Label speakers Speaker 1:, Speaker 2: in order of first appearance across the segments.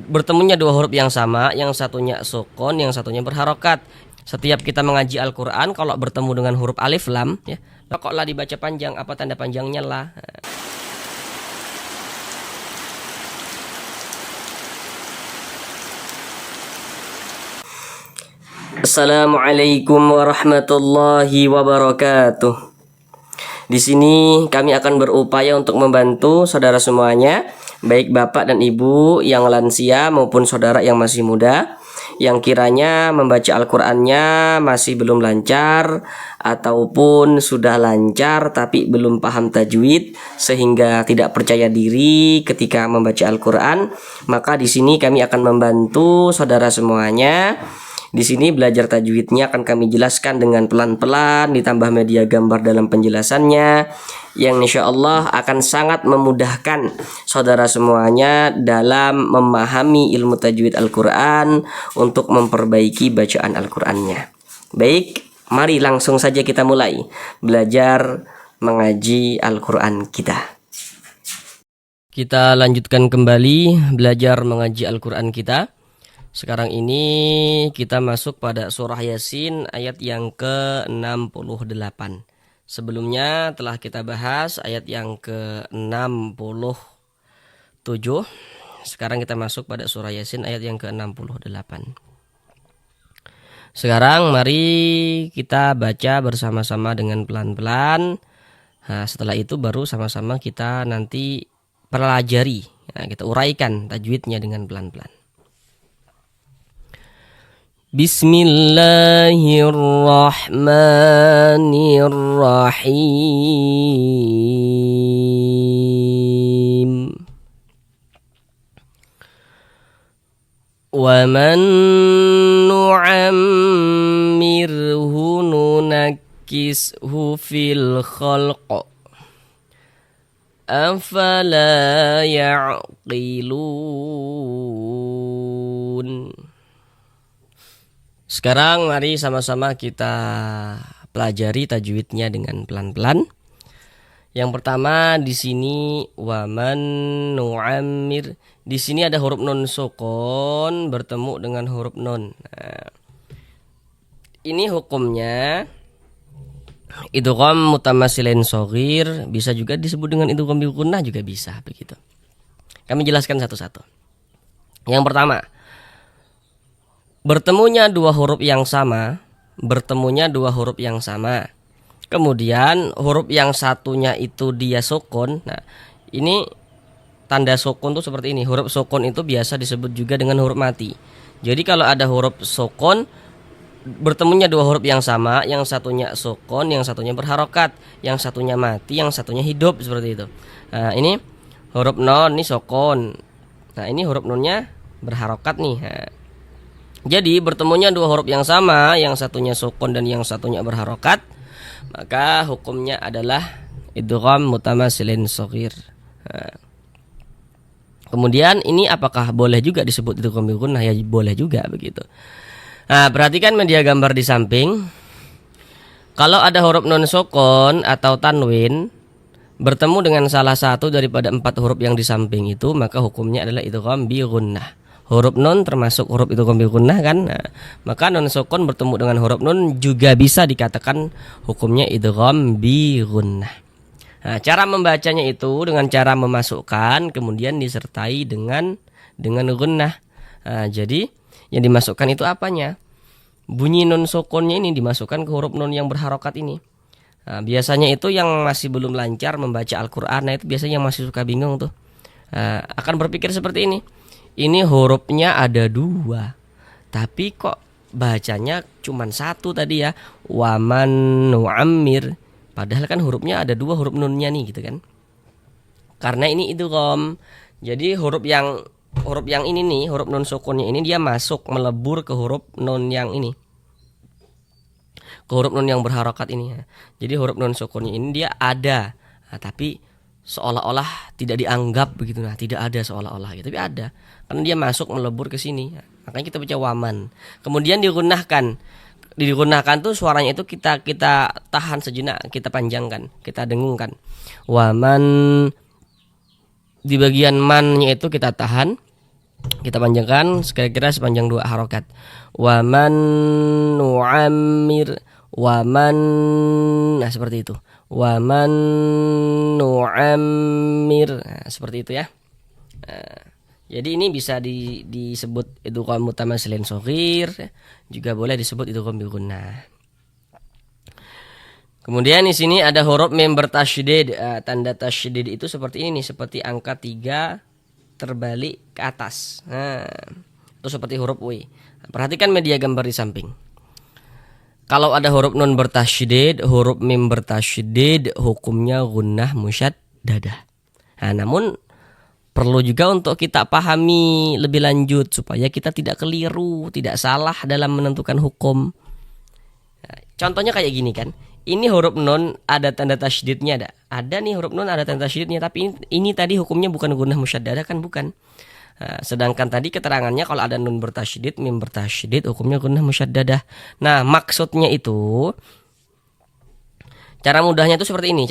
Speaker 1: bertemunya dua huruf yang sama, yang satunya sukun, yang satunya berharokat. Setiap kita mengaji Al-Quran, kalau bertemu dengan huruf alif lam, ya, kok lah dibaca panjang, apa tanda panjangnya lah. Assalamualaikum warahmatullahi wabarakatuh. Di sini kami akan berupaya untuk membantu saudara semuanya, baik bapak dan ibu yang lansia maupun saudara yang masih muda, yang kiranya membaca Al-Qur'annya masih belum lancar ataupun sudah lancar tapi belum paham tajwid sehingga tidak percaya diri ketika membaca Al-Qur'an. Maka di sini kami akan membantu saudara semuanya. Di sini belajar tajwidnya akan kami jelaskan dengan pelan-pelan, ditambah media gambar dalam penjelasannya, yang insya Allah akan sangat memudahkan saudara semuanya dalam memahami ilmu tajwid Al-Quran untuk memperbaiki bacaan Al-Qurannya. Baik, mari langsung saja kita mulai belajar mengaji Al-Quran kita. Kita lanjutkan kembali belajar mengaji Al-Quran kita. Sekarang ini kita masuk pada surah Yasin ayat yang ke-68. Sebelumnya telah kita bahas ayat yang ke-67. Sekarang kita masuk pada surah Yasin ayat yang ke-68. Sekarang mari kita baca bersama-sama dengan pelan-pelan. Nah, setelah itu baru sama-sama kita nanti pelajari. Nah, kita uraikan tajwidnya dengan pelan-pelan. Bismillahirrahmanirrahim. Wa man nu'ammirhu nunakkishu fil khalq afala ya'qilun. Sekarang mari sama-sama kita pelajari tajwidnya dengan pelan-pelan. Yang pertama di sini waman nu'ammir. Di sini ada huruf nun sukun bertemu dengan huruf nun. Nah, ini hukumnya idgham mutamatsilin shaghir, bisa juga disebut dengan idgham bi gunnah, juga bisa begitu. Kami jelaskan satu-satu. Yang pertama, bertemunya dua huruf yang sama, kemudian huruf yang satunya itu dia sukun. Nah, ini tanda sukun tuh seperti ini. Huruf sukun itu biasa disebut juga dengan huruf mati. Jadi kalau ada huruf sukun, bertemunya dua huruf yang sama, yang satunya sukun, yang satunya berharokat, yang satunya mati, yang satunya hidup, seperti itu. Nah, ini huruf nun, ini sukun. Nah, ini huruf nunnya berharokat nih. Nah, jadi bertemunya dua huruf yang sama, yang satunya sukun dan yang satunya berharokat, maka hukumnya adalah idgham mutamatsilin shaghir. Nah, kemudian ini apakah boleh juga disebut idgham bi gunnah? Ya boleh juga begitu. Nah, perhatikan media gambar di samping. Kalau ada huruf nun sukun atau tanwin bertemu dengan salah satu daripada empat huruf yang di samping itu, maka hukumnya adalah idgham bi gunnah. Huruf nun termasuk huruf idgham bi gunnah kan? Nah, maka nun sukun bertemu dengan huruf nun juga bisa dikatakan hukumnya idgham bi gunnah. Nah, cara membacanya itu dengan cara memasukkan kemudian disertai dengan gunnah. Nah, jadi yang dimasukkan itu apanya? Bunyi nun sukunnya ini dimasukkan ke huruf nun yang berharokat ini. Nah, biasanya itu yang masih belum lancar membaca Al-Quran, nah itu biasanya yang masih suka bingung tuh. Nah, akan berpikir seperti ini. Ini hurufnya ada dua, tapi kok bacanya cuma satu tadi ya, waman nu'ammir. Padahal kan hurufnya ada dua, huruf nunnya nih gitu kan. Karena ini idgham. Jadi huruf yang ini nih, huruf nun sukunnya ini dia masuk melebur ke huruf nun yang ini, ke huruf nun yang berharokat ini. Jadi huruf nun sukunnya ini dia ada, nah, tapi seolah-olah tidak dianggap begitu. Nah, tidak ada seolah-olah gitu, tapi ada karena dia masuk melebur ke sini. Makanya kita baca waman. Kemudian digunakan tuh suaranya itu kita tahan sejenak, kita panjangkan, kita dengungkan. Waman, di bagian mannya itu kita tahan, Kita panjangkan kira-kira sepanjang 2 harokat. Waman nu'ammir, waman, nah seperti itu. Waman nu'ammir, nah, seperti itu ya. Jadi ini bisa disebut idgham mutamatsilin shaghir, juga boleh disebut idgham bi gunnah. Kemudian di sini ada huruf mim bertasydid. Tanda tasydid itu seperti ini nih, seperti angka 3 terbalik ke atas. Nah, itu seperti huruf W. Perhatikan media gambar di samping. Kalau ada huruf nun bertasydid, huruf mim bertasydid, hukumnya gunnah musyaddadah. Nah, namun perlu juga untuk kita pahami lebih lanjut supaya kita tidak keliru, tidak salah dalam menentukan hukum. Nah, contohnya kayak gini kan. Ini huruf nun ada tanda tasydidnya ada. Ada nih huruf nun ada tanda tasydidnya, tapi ini tadi hukumnya bukan gunnah musyaddadah kan, bukan. Nah, sedangkan tadi keterangannya kalau ada nun bertasydid, mim bertasydid, hukumnya gunnah musyaddadah. Nah, maksudnya itu cara mudahnya itu seperti ini.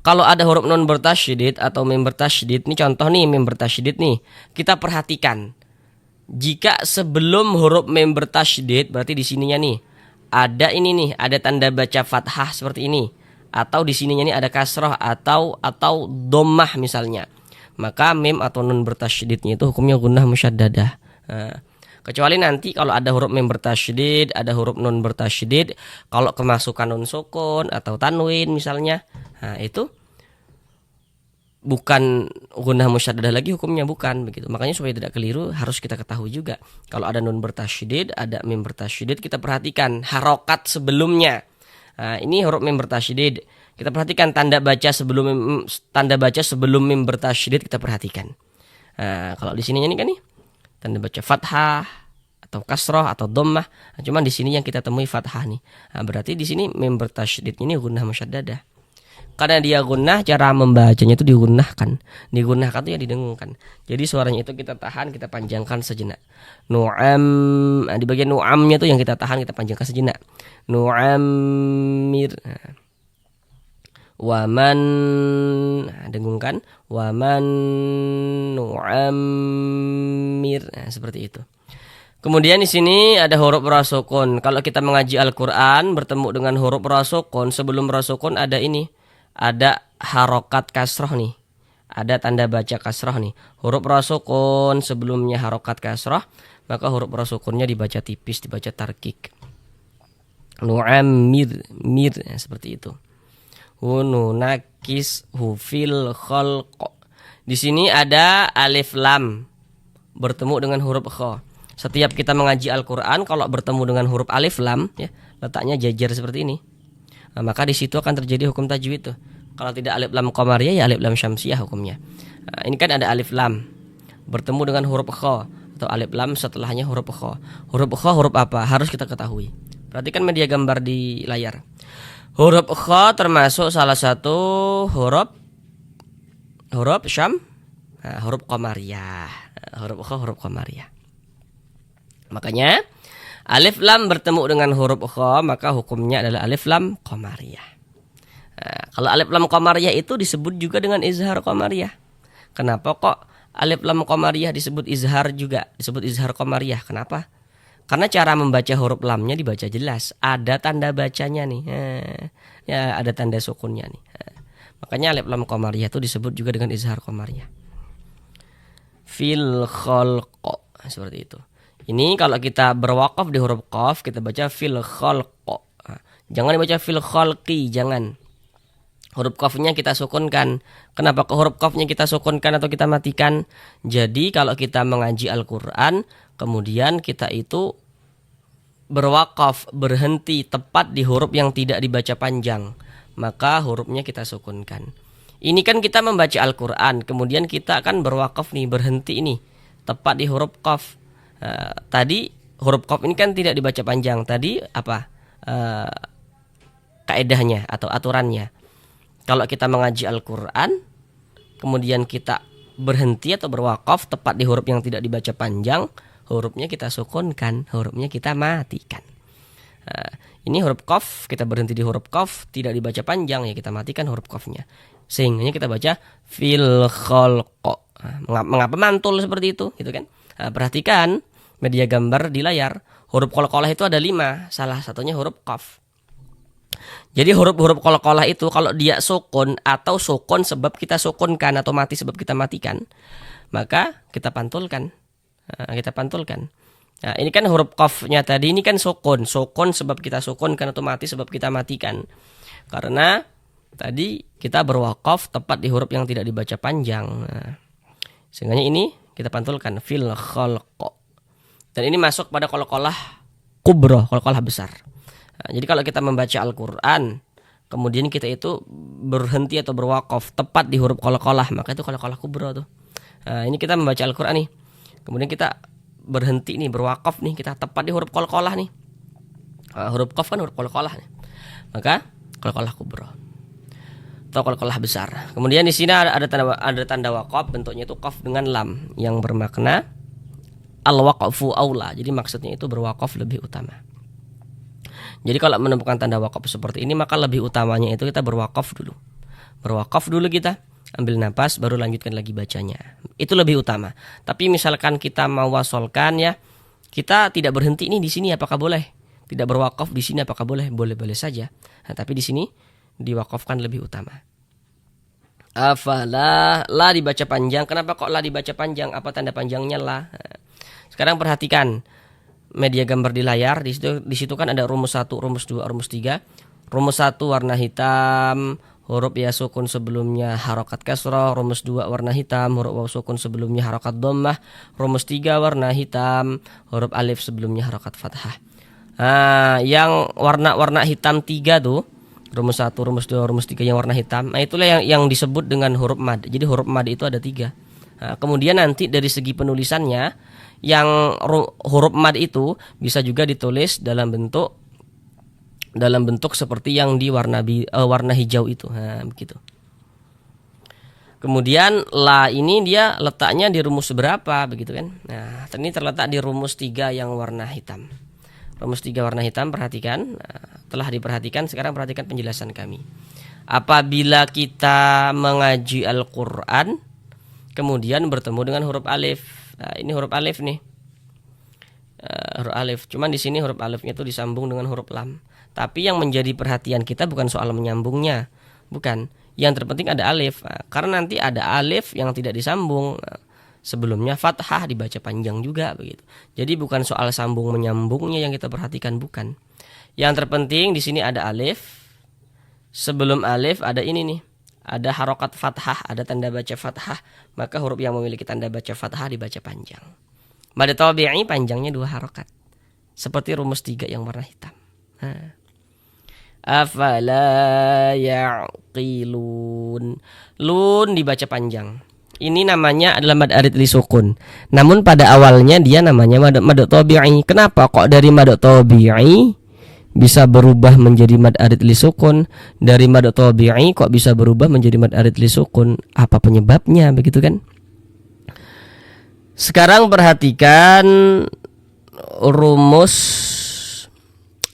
Speaker 1: Kalau ada huruf nun bertasydid atau mim bertasydid, ini contoh nih mim bertasydid nih. Kita perhatikan. Jika sebelum huruf mim bertasydid, berarti di sininya nih ada ini nih, ada tanda baca fathah seperti ini, atau di sininya nih ada kasrah atau dhammah misalnya. Maka mim atau nun bertasydidnya itu hukumnya gunnah musyaddadah. Nah, kecuali nanti kalau ada huruf mim bertasydid, ada huruf nun bertasydid, kalau kemasukan nun sukun atau tanwin misalnya, nah itu bukan gunnah musyaddadah lagi hukumnya, bukan begitu. Makanya supaya tidak keliru harus kita ketahui juga. Kalau ada nun bertasydid, ada mim bertasydid, kita perhatikan harokat sebelumnya. Nah, ini huruf mim bertasydid. Kita perhatikan tanda baca sebelum mim bertasydid, kita perhatikan. Nah, kalau di sininya ini kan nih tanda baca fathah atau kasroh atau dhammah. Nah, cuman di sini yang kita temui fathah nih. Nah, berarti di sini mim bertasydid ini gunnah musyaddadah. Karena dia gunnah, cara membacanya itu digunnahkan itu ya didengungkan. Jadi suaranya itu kita tahan, kita panjangkan sejenak. Nu'am, di bagian nu'amnya itu yang kita tahan, kita panjangkan sejenak. Nu'ammir. Waman, dengungkan. Waman nu'ammir. Nah, seperti itu. Kemudian di sini ada huruf rasukun. Kalau kita mengaji Al-Qur'an bertemu dengan huruf rasukun, sebelum rasukun ada ini. Ada harokat kasroh nih, ada tanda baca kasroh nih. Huruf rasukun sebelumnya harokat kasroh, maka huruf rasukunnya dibaca tipis, dibaca tarkik. Nu'ammir, mir, seperti itu. Hununakis hufil khalq. Di sini ada alif lam bertemu dengan huruf kha. Setiap kita mengaji Al-Qur'an, kalau bertemu dengan huruf alif lam ya, letaknya jajar seperti ini. Nah, maka di situ akan terjadi hukum tajwid tuh. Kalau tidak alif lam qamariyah ya alif lam syamsiyah hukumnya. Nah, ini kan ada alif lam bertemu dengan huruf kha atau alif lam setelahnya huruf kha. Huruf kha huruf apa? Harus kita ketahui. Perhatikan media gambar di layar. Huruf kha termasuk salah satu huruf syam, huruf qamariyah. Huruf kha huruf qamariyah. Makanya alif lam bertemu dengan huruf kha, maka hukumnya adalah alif lam qamariyah. Nah, kalau alif lam qamariyah itu disebut juga dengan izhar qamariyah. Kenapa kok alif lam qamariyah disebut izhar juga, disebut izhar qamariyah? Kenapa? Karena cara membaca huruf lamnya dibaca jelas, ada tanda bacanya nih. Ya, ada tanda sukunnya nih. Makanya alif lam qamariyah itu disebut juga dengan izhar qamariyah. Fil khalq, seperti itu. Ini kalau kita berwakaf di huruf qaf, kita baca fil khalq. Jangan dibaca fil khalqi, jangan. Huruf qafnya kita sukunkan. Kenapa ke huruf qafnya kita sukunkan atau kita matikan? Jadi kalau kita mengaji Al-Qur'an, kemudian kita itu berwakaf, berhenti tepat di huruf yang tidak dibaca panjang, maka hurufnya kita sukunkan. Ini kan kita membaca Al-Qur'an, kemudian kita akan berwakaf nih, berhenti ini tepat di huruf qaf. Tadi huruf qaf ini kan tidak dibaca panjang. Tadi apa kaedahnya atau aturannya? Kalau kita mengaji Al-Qur'an, kemudian kita berhenti atau berwakaf tepat di huruf yang tidak dibaca panjang, hurufnya kita sukunkan, hurufnya kita matikan. Ini huruf qaf, kita berhenti di huruf qaf, tidak dibaca panjang, ya kita matikan huruf qafnya. Sehingga kita baca fil khalq. Mengapa mantul seperti itu, gitu kan? Perhatikan media gambar di layar. Huruf qalqalah itu ada 5, salah satunya huruf qaf. Jadi huruf-huruf qalqalah itu kalau dia sukun atau sukun sebab kita sukunkan atau mati sebab kita matikan, maka kita pantulkan. Nah, ini kan huruf qafnya tadi ini kan sukun sebab kita sukunkan atau mati sebab kita matikan. Karena tadi kita berwakaf tepat di huruf yang tidak dibaca panjang. Nah, sehingga ini kita pantulkan fil khalq. Dan ini masuk pada qalqalah kubra, qalqalah besar. Nah, jadi kalau kita membaca Al-Qur'an kemudian kita itu berhenti atau berwakaf tepat di huruf qalqalah, maka itu qalqalah kubra tuh. Nah, ini kita membaca Al-Qur'an nih. Kemudian kita berhenti nih, berwakaf nih, kita tepat di huruf qalqalah nih. Huruf qaf kan huruf qalqalah nih. Maka qalqalah kubra atau qalqalah besar. Kemudian di sini ada tanda waqaf, bentuknya itu qaf dengan lam yang bermakna al-waqfu aula. Jadi maksudnya itu berwakaf lebih utama. Jadi kalau menemukan tanda wakaf seperti ini, maka lebih utamanya itu kita berwakaf dulu. Berwakaf dulu kita, ambil napas, baru lanjutkan lagi bacanya. Itu lebih utama. Tapi misalkan kita mau wasolkan ya, kita tidak berhenti nih di sini, apakah boleh? Tidak berwakaf di sini, apakah boleh? Boleh-boleh saja. Nah, tapi di sini diwakafkan lebih utama. Afala, la dibaca panjang. Kenapa kok la dibaca panjang? Apa tanda panjangnya la? Nah, sekarang perhatikan media gambar di layar. Di situ kan ada rumus 1, rumus 2, rumus 3. Rumus 1 warna hitam, huruf ya sukun sebelumnya harokat kasrah. Rumus 2 warna hitam, huruf waw sukun sebelumnya harokat dhammah. Rumus 3 warna hitam, huruf alif sebelumnya harokat fathah. Nah, yang warna hitam 3 tuh, rumus 1, rumus 2, rumus 3 yang warna hitam. Nah, itulah yang disebut dengan huruf mad. Jadi huruf mad itu ada 3. Nah, kemudian nanti dari segi penulisannya, yang huruf mad itu bisa juga ditulis dalam bentuk seperti yang di warna hijau itu. Nah, begitu. Kemudian la ini dia letaknya di rumus berapa, begitu kan? Nah, ini terletak di rumus 3 yang warna hitam. Rumus 3 warna hitam, perhatikan. Nah, telah diperhatikan, sekarang perhatikan penjelasan kami. Apabila kita mengaji Al-Qur'an kemudian bertemu dengan huruf alif. Nah, ini huruf alif nih. Huruf alif. Cuman di sini huruf alifnya itu disambung dengan huruf lam. Tapi yang menjadi perhatian kita bukan soal menyambungnya. Bukan. Yang terpenting ada alif. Nah, karena nanti ada alif yang tidak disambung. Nah, sebelumnya fathah dibaca panjang juga begitu. Jadi bukan soal sambung menyambungnya yang kita perhatikan, bukan. Yang terpenting di sini ada alif. Sebelum alif ada ini nih. Ada harokat fathah, ada tanda baca fathah, maka huruf yang memiliki tanda baca fathah dibaca panjang. Mad tabi'i panjangnya 2 harokat, seperti rumus 3 yang warna hitam. Afala ya'qilun. Lun dibaca panjang. Ini namanya adalah mad arid li sukun. Namun pada awalnya dia namanya mad tabi'i. Kenapa kok dari mad tabi'i bisa berubah menjadi mad arid li sukun? Dari mad tabi'i kok bisa berubah menjadi mad arid li sukun? Apa penyebabnya, begitu kan? Sekarang perhatikan rumus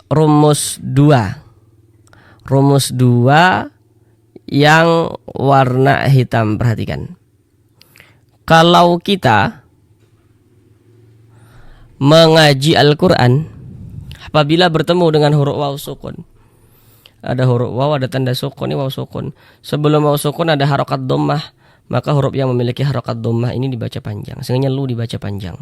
Speaker 1: 2. Rumus 2 yang warna hitam, perhatikan. Kalau kita mengaji Al-Qur'an, apabila bertemu dengan huruf waw sukun, ada huruf waw, ada tanda sukun, ini waw sukun. Sebelum waw sukun ada harokat dhammah, maka huruf yang memiliki harokat dhammah ini dibaca panjang. Sehingga lu dibaca panjang.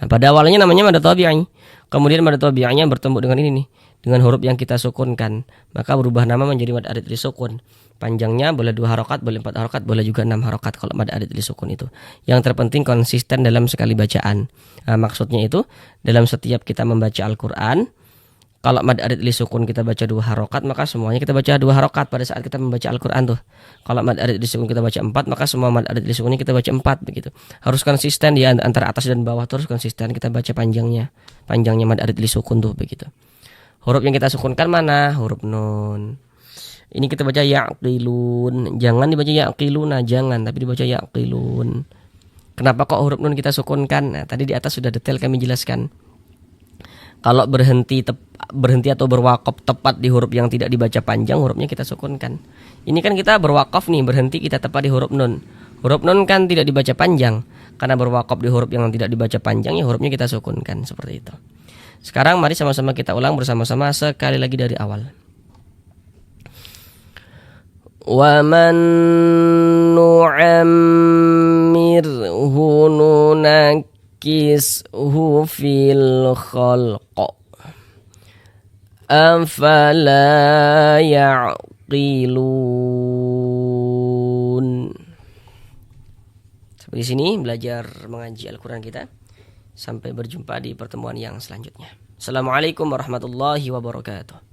Speaker 1: Nah, pada awalnya namanya mad tabi'i. Kemudian mad tabi'inya bertemu dengan ini nih, dengan huruf yang kita sukunkan, maka berubah nama menjadi mad arid li sukun. Panjangnya boleh 2 harokat, boleh 4 harokat, boleh juga 6 harokat kalau mad arid li sukun itu. Yang terpenting konsisten dalam sekali bacaan. Nah, maksudnya itu dalam setiap kita membaca Al-Qur'an, kalau mad arid li sukun kita baca 2 harokat, maka semuanya kita baca 2 harokat pada saat kita membaca Al-Qur'an tuh. Kalau mad arid li sukun kita baca 4, maka semua mad arid li sukunnya kita baca 4 begitu. Harus konsisten di antara atas dan bawah, terus konsisten kita baca panjangnya. Panjangnya mad arid li sukun tuh begitu. Huruf yang kita sukunkan mana? Huruf nun. Ini kita baca ya'qilun. Jangan dibaca ya'qiluna, jangan, tapi dibaca ya'qilun. Kenapa kok huruf nun kita sukunkan? Nah, tadi di atas sudah detail kami jelaskan. Kalau berhenti atau berwakaf tepat di huruf yang tidak dibaca panjang, hurufnya kita sukunkan. Ini kan kita berwakaf nih, berhenti kita tepat di huruf nun. Huruf nun kan tidak dibaca panjang. Karena berwakaf di huruf yang tidak dibaca panjang, ya hurufnya kita sukunkan seperti itu. Sekarang mari sama-sama kita ulang bersama-sama sekali lagi dari awal. Wa man nu'ammirhu nunakkishu fil khalq afala ya'qilun. Sampai di sini belajar mengaji Al-Quran kita. Sampai berjumpa di pertemuan yang selanjutnya. Assalamualaikum warahmatullahi wabarakatuh.